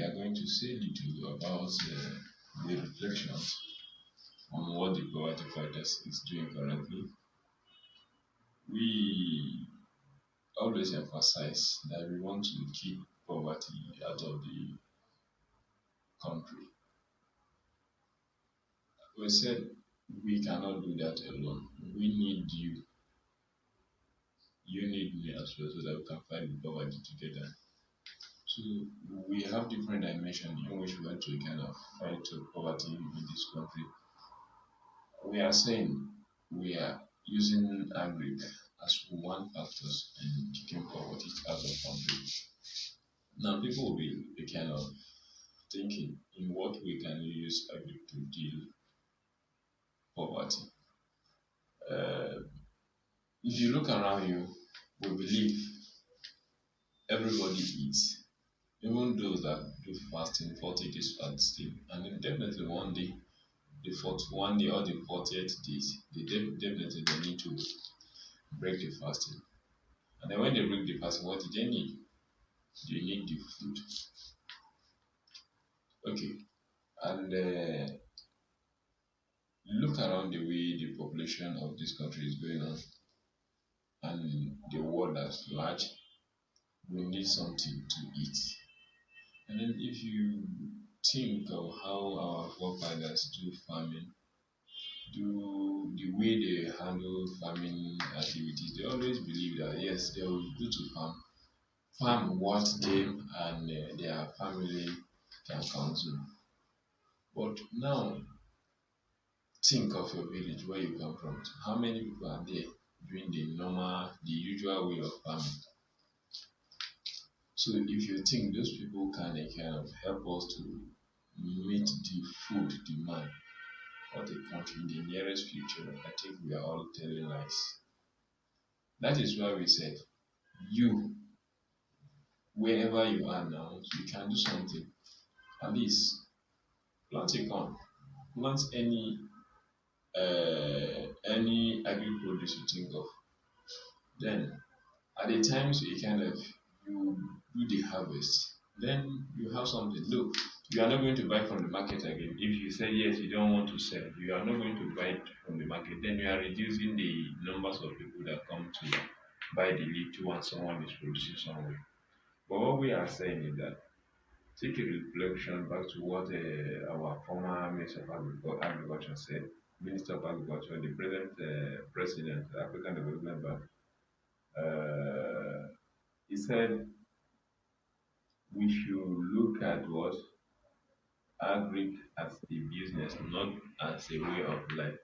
are going to say little about the reflections on what the poverty fighters is doing currently. We always emphasize that we want to keep poverty out of the country. We said we cannot do that alone. We need you. You need me as well so that we can fight the poverty together. So we have different dimensions in which we want to kind of fight poverty in this country. We are saying we are using agric as one factor in taking poverty out of country. Now people will be kind of thinking in what we can use agric to deal poverty. Uh, if you look around you, we believe everybody eats. Even those that do fasting, 40 days fasting, and then definitely one day, the fourth one day or the 40th days, definitely they need to break the fasting. And then when they break the fasting, what do they need? They need the food. Okay. And look around the way the population of this country is going on and the world at large, we need something to eat. And then if you think of how our forefathers do farming, do the way they handle farming activities, they always believe that yes, they will go to farm what them and their family can consume. But now think of your village where you come from. How many people are there doing the usual way of farming? So if you think those people can kind of help us to meet the food demand for the country in the nearest future, I think we are all telling lies. That is why we said you, wherever you are now, you can do something. At least plant a corn, plant any agri produce you think of. Then at the times you kind of you do the harvest, then you have something. Look, you are not going to buy from the market again. If you say yes, you don't want to sell, you are not going to buy it from the market, then you are reducing the numbers of people that come to buy the little one someone is producing somewhere. But what we are saying is that take a reflection back to what our former Minister of Agriculture said, Minister of Agriculture, the present President, African Development Bank. Uh, he said we should look at what agric as a business, not as a way of life.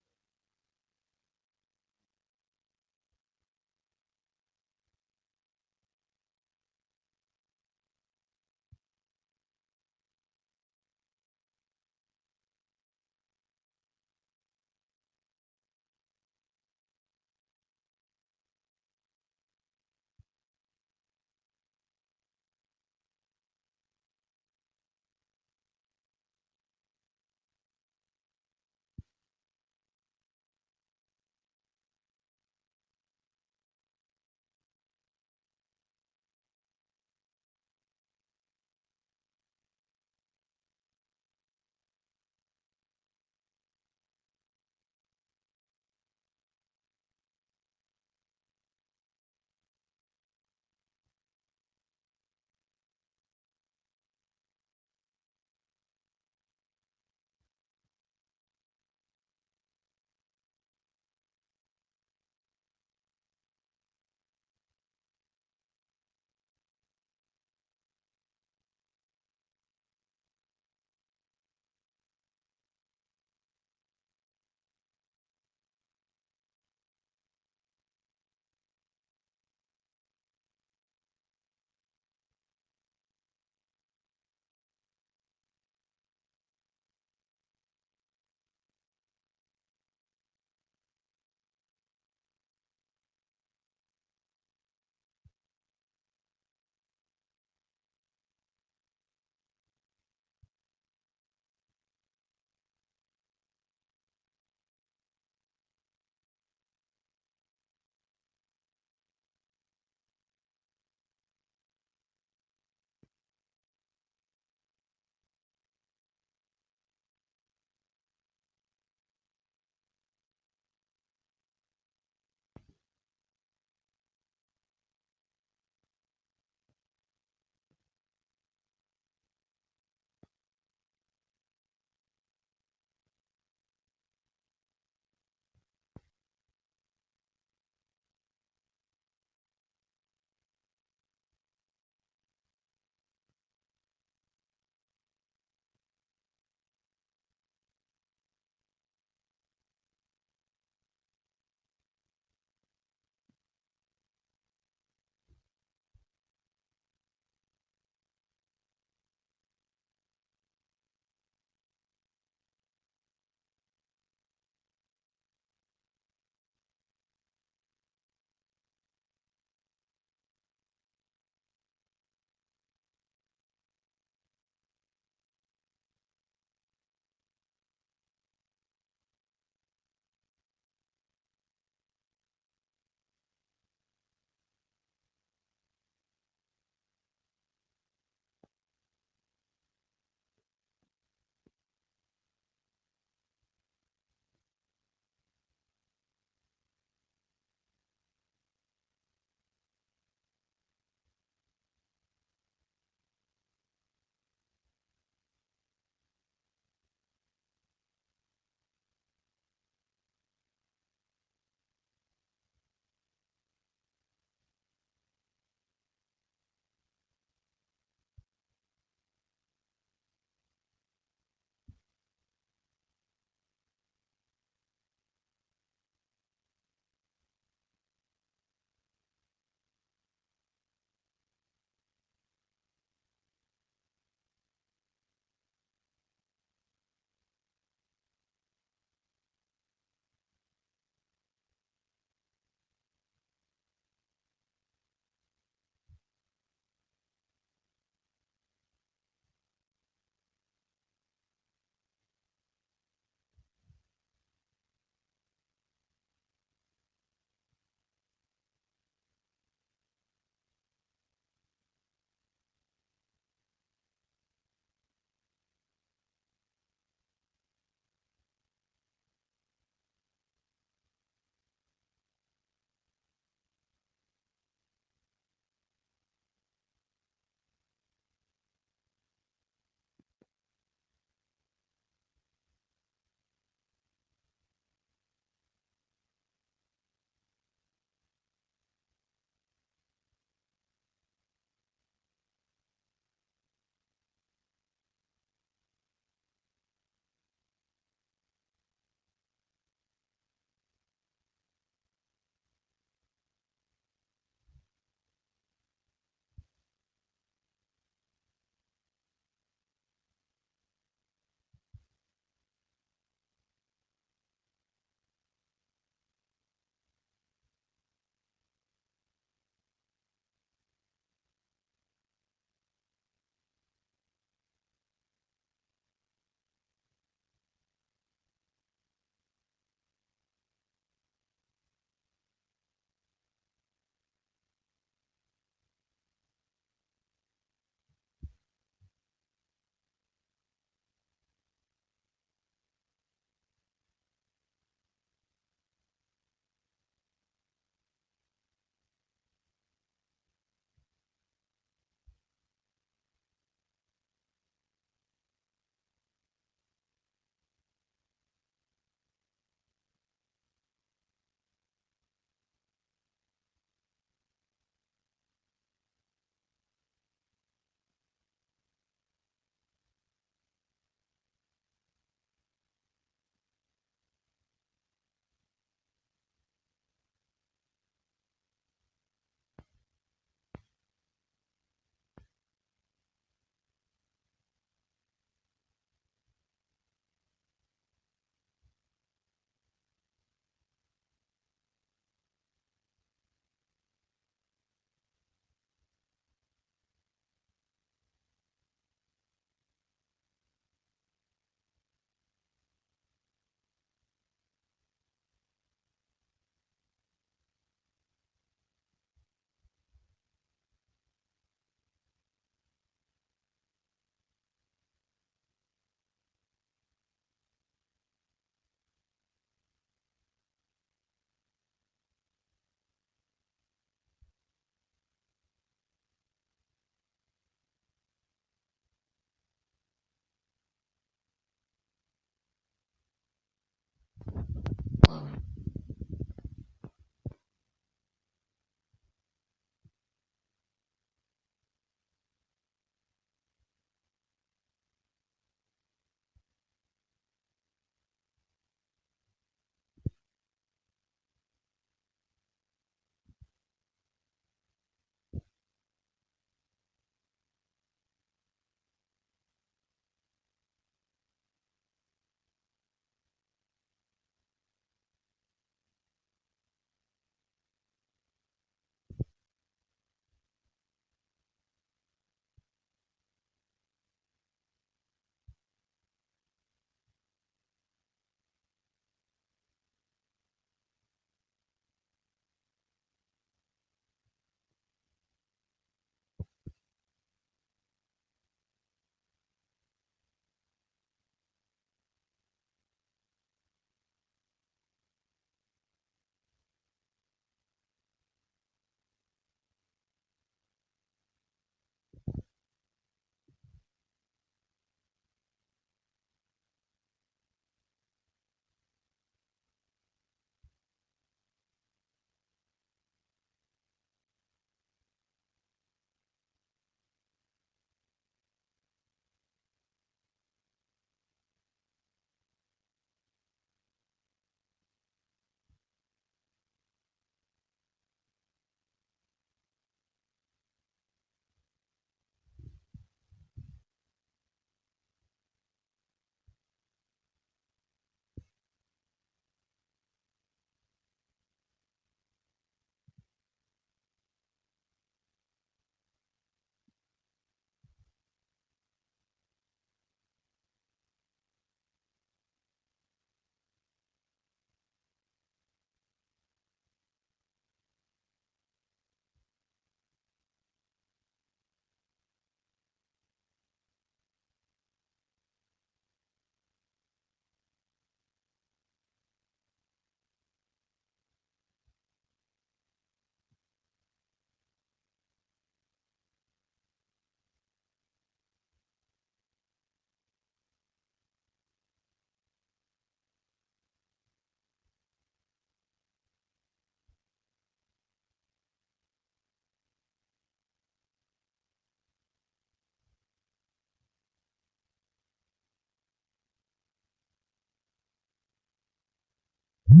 So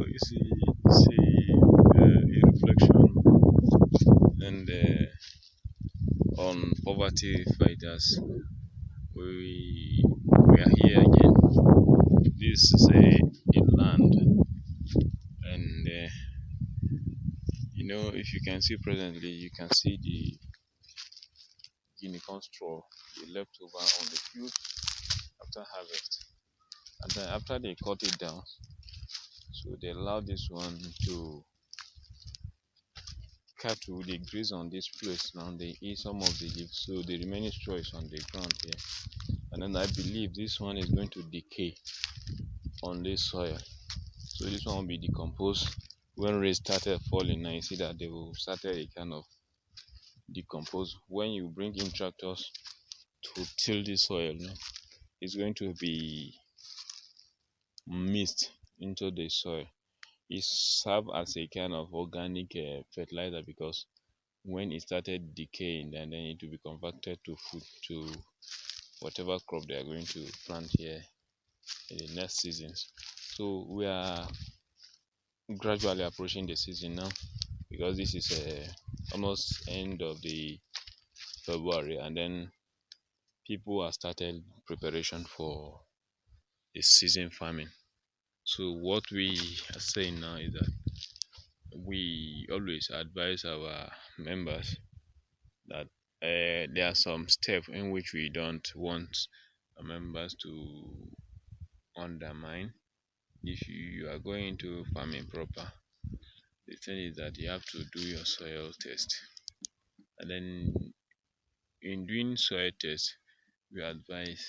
you see a reflection and on poverty fighters. We are here again. This is a land, and if you can see presently, you can see the guinea corn straw, the leftover on the field after harvest, and then after they cut it down, so they allow this one to cattle they graze on this place now, they eat some of the leaves, so the remaining straw is on the ground here. And then I believe this one is going to decay on this soil, so this one will be decomposed. When rain started falling, now you see that they will started a kind of decompose. When you bring in tractors to till the soil, it's going to be mixed into the soil. It serve as a kind of organic fertilizer, because when it started decaying, then it will be converted to food, to whatever crop they are going to plant here in the next seasons. So we are gradually approaching the season now, because this is almost end of the February, and then people have started preparation for the season farming. So what we are saying now is that we always advise our members that there are some steps in which we don't want our members to undermine. If you are going into farming proper, the thing is that you have to do your soil test, and then in doing soil test, we advise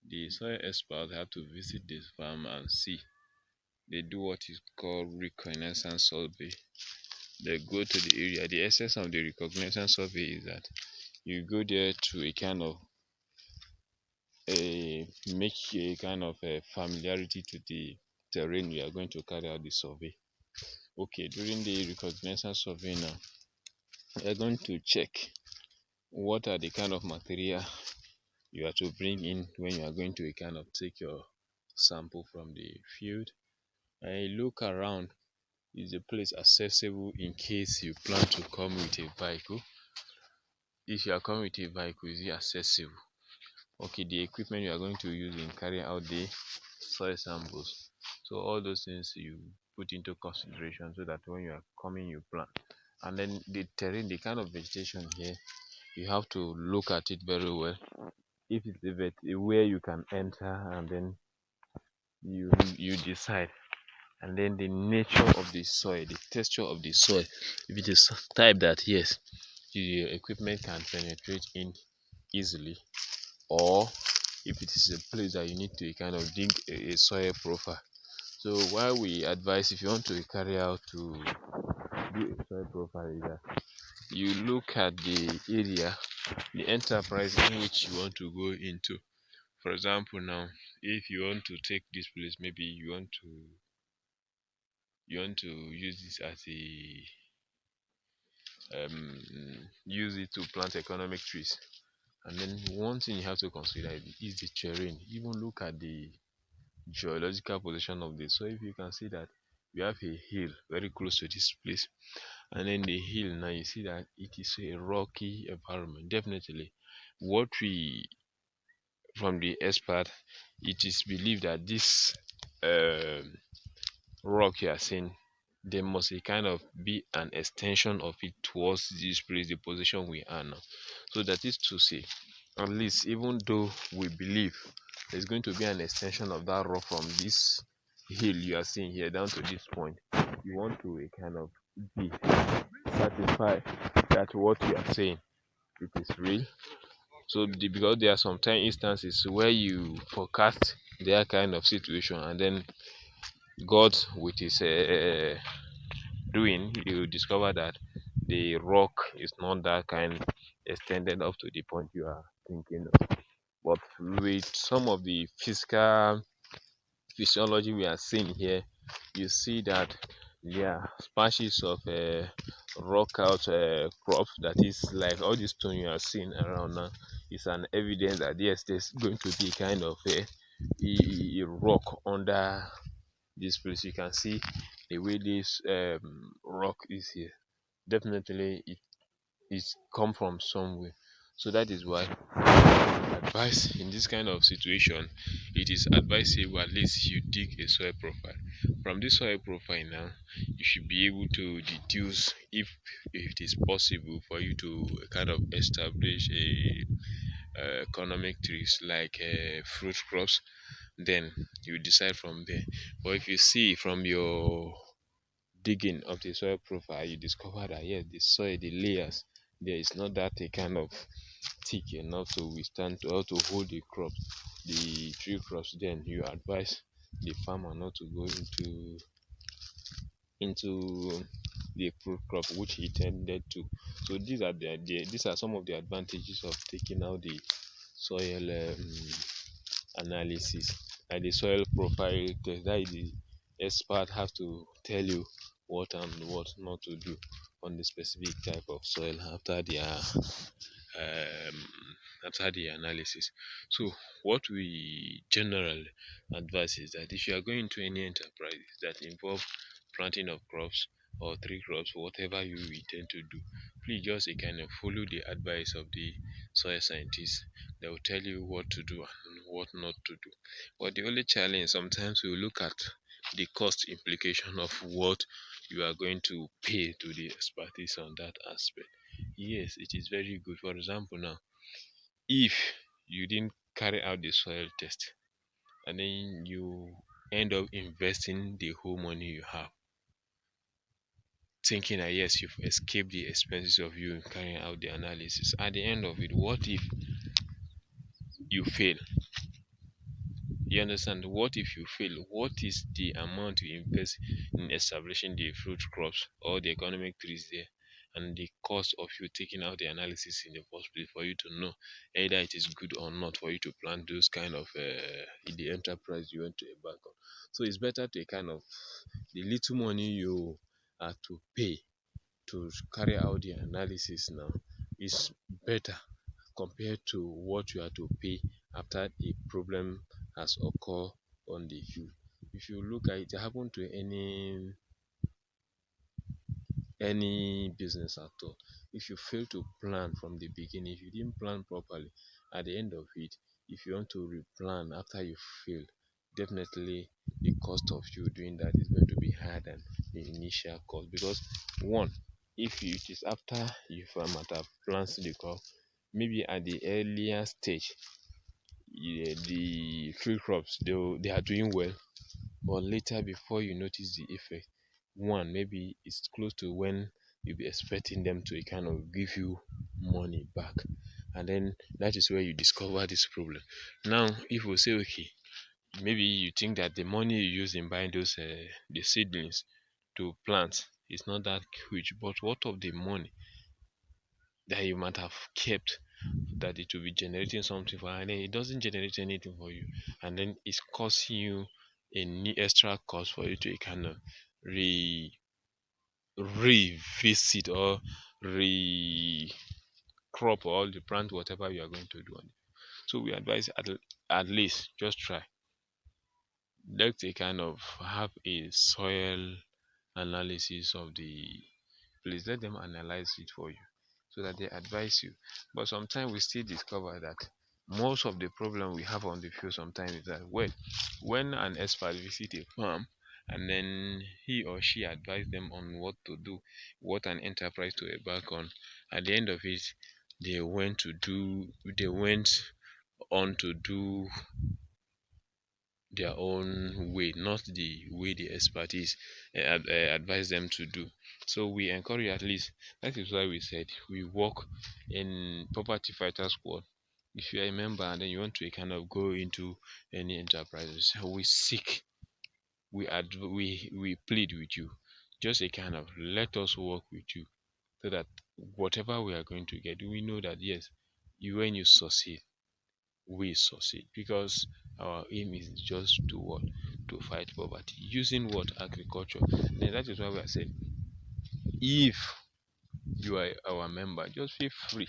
the soil expert have to visit this farm and see. They do what is called reconnaissance survey. They go to the area. The essence of the reconnaissance survey is that you go there to a kind of a make a kind of a familiarity to the terrain you are going to carry out the survey. Okay, during the reconnaissance survey now, you are going to check what are the kind of material you are to bring in when you are going to kind of take your sample from the field. And you look around, is the place accessible in case you plan to come with a vehicle? If you are coming with a vehicle, is it accessible? Okay, the equipment you are going to use in carrying out the soil samples. So all those things you put into consideration so that when you are coming, you plan. And then the terrain, the kind of vegetation here, you have to look at it very well. If it's where you can enter, and then you decide. And then the nature of the soil, the texture of the soil, if it is type that yes, the equipment can penetrate in easily, or if it is a place that you need to kind of dig a soil profile. So while we advise, if you want to carry out to do a soil profile, is that you look at the area, the enterprise in which you want to go into. For example, now if you want to take this place, maybe you want to use this as a use it to plant economic trees. And then one thing you have to consider is the terrain. Even look at the geological position of this. So if you can see that we have a hill very close to this place, and then the hill now you see that it is a rocky environment. Definitely, what we from the expert, it is believed that this um, rock you are seeing, there must a kind of be an extension of it towards this place, the position we are now. So that is to say, at least even though we believe there's going to be an extension of that rock from this hill you are seeing here down to this point, you want to kind of be satisfied that what you are saying it is real. So because there are sometimes instances where you forecast their kind of situation, and then God with his doing, you discover that the rock is not that kind extended up to the point you are thinking of. But with some of the physical physiology we are seeing here, you see that there are patches of rock out crops, that is like all this stone you are seeing around now is an evidence that yes, there's going to be kind of a rock under this place. You can see the way this rock is here. Definitely it's come from somewhere. So that is why advice in this kind of situation, it is advisable at least you dig a soil profile. From this soil profile now, you should be able to deduce if it is possible for you to kind of establish a economic trees like fruit crops. Then you decide from there. But if you see from your digging of the soil profile, you discover that yes, the soil, the layers, there is not that a kind of thick enough to withstand or to hold the crops, the tree crops. Then you advise the farmer not to go into the fruit crop which he tended to. So these are some of the advantages of taking out the soil analysis and the soil profile test. That is the expert have to tell you what and what not to do on the specific type of soil um, after the analysis. So what we generally advise is that if you are going to any enterprise that involve planting of crops, or three crops, whatever you intend to do. Please just kind of follow the advice of the soil scientists. They will tell you what to do and what not to do. But the only challenge sometimes we look at the cost implication of what you are going to pay to the expertise on that aspect. Yes, it is very good. For example, now, if you didn't carry out the soil test and then you end up investing the whole money you have, thinking that yes, you've escaped the expenses of you carrying out the analysis. At the end of it, what if you fail? You understand? What if you fail? What is the amount you invest in establishing the fruit crops or the economic trees there? And the cost of you taking out the analysis in the first place for you to know either it is good or not for you to plan those kind of the enterprise you want to embark on. So it's better to kind of the little money you are to pay to carry out the analysis now is better compared to what you are to pay after a problem has occurred on the field. If you look at it, happen to any business at all. If you fail to plan from the beginning, if you didn't plan properly, at the end of it, if you want to replan after you failed, definitely the cost of you doing that is going to be higher than the initial cost. Because one, if it is after you might have planned the crop, maybe at the earlier stage, yeah, the field crops they are doing well, but later before you notice the effect, one maybe it's close to when you'll be expecting them to kind of give you money back, and then that is where you discover this problem. Now if we say okay, maybe you think that the money you use in buying those the seedlings to plant is not that huge, but what of the money that you might have kept that it will be generating something for, and then it doesn't generate anything for you, and then it's costing you a extra cost for you to kind of re revisit or re crop or the plant whatever you are going to do on it. So we advise at least just try. Let's kind of have a soil analysis of the place. Let them analyze it for you so that they advise you. But sometimes we still discover that most of the problem we have on the field sometimes is that when an expert visit a farm and then he or she advise them on what to do, what an enterprise to embark on, at the end of it, they went on to do their own way, not the way the expertise advise them to do. So we encourage at least. That is why we said we work in property fighter squad. If you are a member and then you want to kind of go into any enterprises, we seek, we plead with you. Just a kind of let us work with you so that whatever we are going to get, we know that yes, you when you succeed, we succeed because our aim is just to what, to fight poverty using what, agriculture. Then that is why we are saying if you are our member, just feel free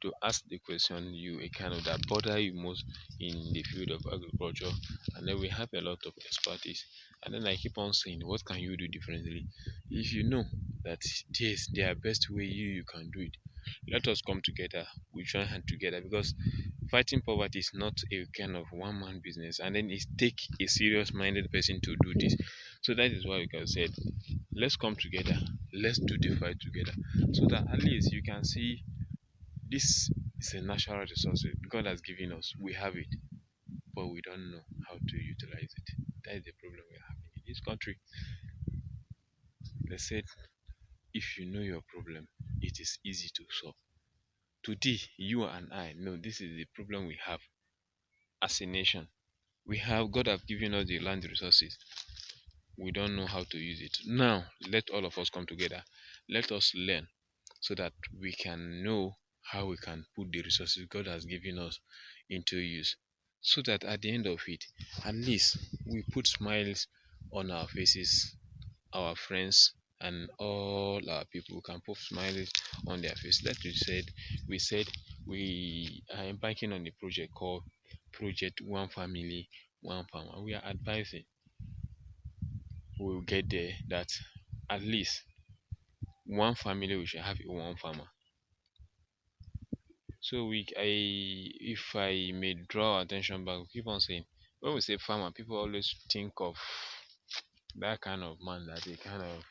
to ask the question you a kind of that bother you most in the field of agriculture, and then we have a lot of expertise. And then I keep on saying, what can you do differently? If you know that this their best way you can do it, let us come together. We join hand together because fighting poverty is not a kind of one man business, and then it take a serious minded person to do this. So that is why we can say let's come together, let's do the fight together, so that at least you can see this is a natural resource God has given us. We have it, but we don't know how to utilize it. That is the problem we're having in this country. They said if you know your problem, it is easy to solve. Today, you and I know this is the problem we have as a nation. We have God have given us the land resources. We don't know how to use it. Now, let all of us come together. Let us learn so that we can know how we can put the resources God has given us into use. So that at the end of it, at least we put smiles on our faces, our friends and all our people can put smiles on their face. That we said we are embarking on a project called Project One Family, One Farm. And we are advising we'll get there that at least one family we should have one farmer. So if I may draw attention back, we keep on saying when we say farmer, people always think of that kind of man that they kind of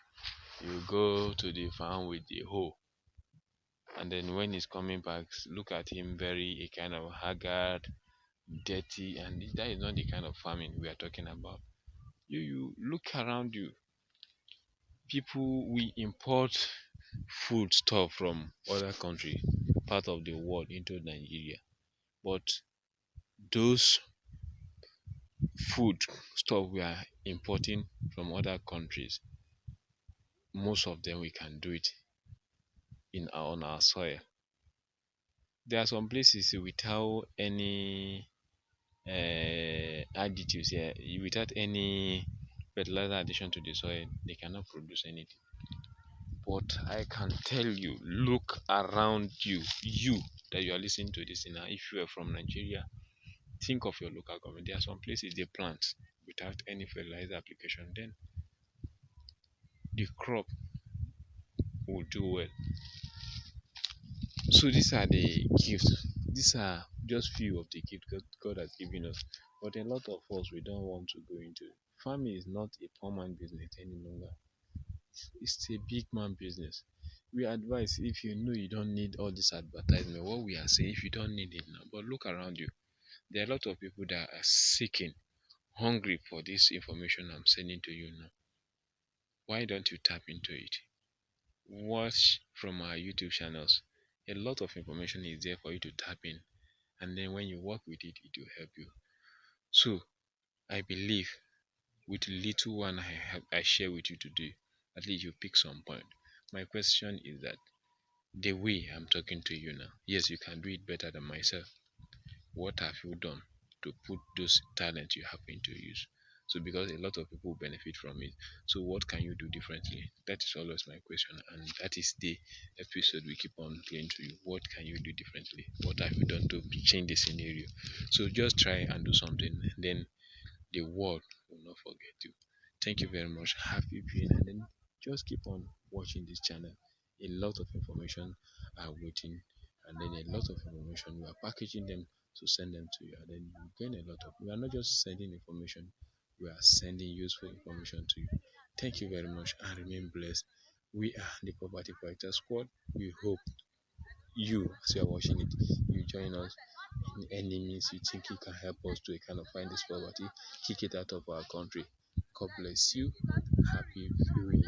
you go to the farm with the hoe, and then when he's coming back, look at him very a kind of haggard, dirty, and that is not the kind of farming we are talking about. You look around you, people we import food stuff from other country, part of the world into Nigeria, but those food stuff we are importing from other countries, most of them we can do it on our soil. There are some places without any additives here, without any fertilizer addition to the soil, they cannot produce anything. But I can tell you, look around you, you that you are listening to this now. If you are from Nigeria, think of your local government. There are some places they plant without any fertilizer application. Then the crop will do well. So these are the gifts. These are just few of the gifts God has given us. But a lot of us we don't want to go into. Farming is not a poor man business any longer. It's a big man business. We advise if you know you don't need all this advertisement, what we are saying, if you don't need it now, but look around you. There are a lot of people that are seeking, hungry for this information I'm sending to you now. Why don't you tap into it? Watch from our YouTube channels. A lot of information is there for you to tap in, and then when you work with it, it will help you. So I believe with little one I share with you today, at least you pick some point. My question is that the way I'm talking to you now, yes, you can do it better than myself. What have you done to put those talents you have into use? So because a lot of people benefit from it, so what can you do differently? That is always my question, and that is the episode we keep on playing to you. What can you do differently? What have you done to change the scenario? So just try and do something, then the world will not forget you. Thank you very much. Happy viewing, and then just keep on watching this channel. A lot of information are waiting, and then a lot of information we are packaging them to send them to you, and then you gain a lot of. We are not just sending information, we are sending useful information to you. Thank you very much, and remain blessed. We are the Poverty Fighter Squad. We hope you, as you are watching it, you join us in any means you think you can help us to kind of find this poverty, kick it out of our country. God bless you. Happy viewing.